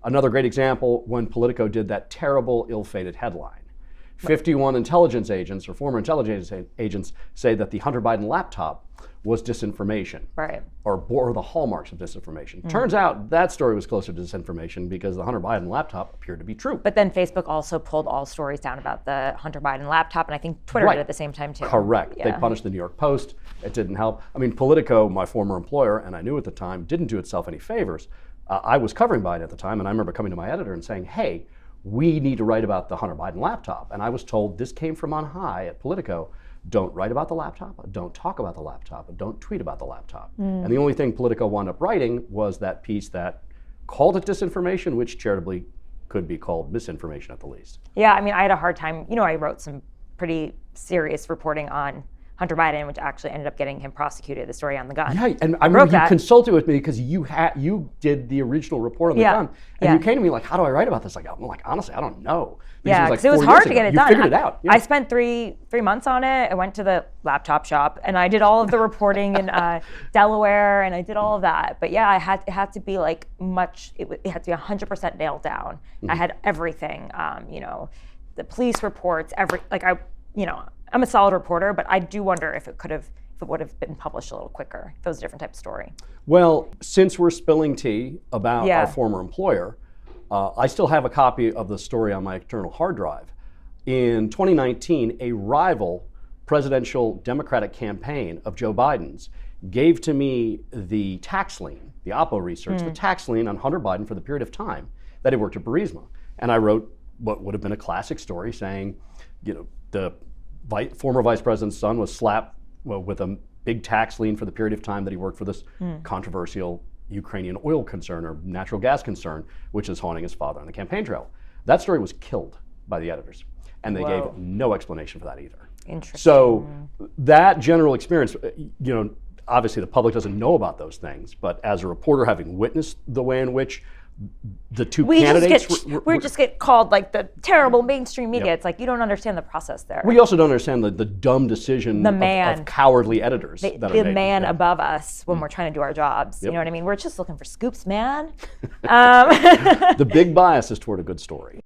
Another great example, when Politico did that terrible, ill-fated headline. 51 intelligence agents or former intelligence agents say that the Hunter Biden laptop was disinformation, right? Or bore the hallmarks of disinformation. Turns out that story was closer to disinformation because the Hunter Biden laptop appeared to be true. But then Facebook also pulled all stories down about the Hunter Biden laptop, and I think Twitter did at the same time too. Correct. They punished the New York Post. It didn't help. I mean, Politico, my former employer, and I knew at the time, didn't do itself any favors. I was covering Biden at the time, and I remember coming to my editor and saying, hey, we need to write about the Hunter Biden laptop. And I was told this came from on high at Politico. Don't write about the laptop, don't talk about the laptop, don't tweet about the laptop. And the only thing Politico wound up writing was that piece that called it disinformation, which charitably could be called misinformation at the least. Yeah, I mean, I had a hard time. I wrote some pretty serious reporting on Hunter Biden, which actually ended up getting him prosecuted, the story on the gun. Yeah, and I remember you consulted with me because you did the original report on the gun. And you came to me like, how do I write about this? I'm like, honestly, I don't know. Because it was hard to get it done. You figured it out. Yeah. I spent three months on it. I went to the laptop shop and I did all of the reporting in Delaware, and I did all of that. But yeah, it had to be it had to be 100% nailed down. I had everything, the police reports, I'm a solid reporter, but I do wonder if it would have been published a little quicker, if it was a different type of story. Well, since we're spilling tea about our former employer, I still have a copy of the story on my external hard drive. In 2019, a rival presidential Democratic campaign of Joe Biden's gave to me the tax lien, the Oppo research, the tax lien on Hunter Biden for the period of time that he worked at Burisma. And I wrote what would have been a classic story saying, the former vice president's son was slapped with a big tax lien for the period of time that he worked for this controversial Ukrainian oil concern or natural gas concern, which is haunting his father on the campaign trail. That story was killed by the editors, and they gave no explanation for that either. Interesting. So that general experience, obviously the public doesn't know about those things, but as a reporter, having witnessed the way in which the two candidates we just get called the terrible mainstream media. It's like you don't understand the process there. We also don't understand the dumb decision of cowardly editors. The man above us when we're trying to do our jobs. You know what I mean? We're just looking for scoops, man. The big bias is toward a good story.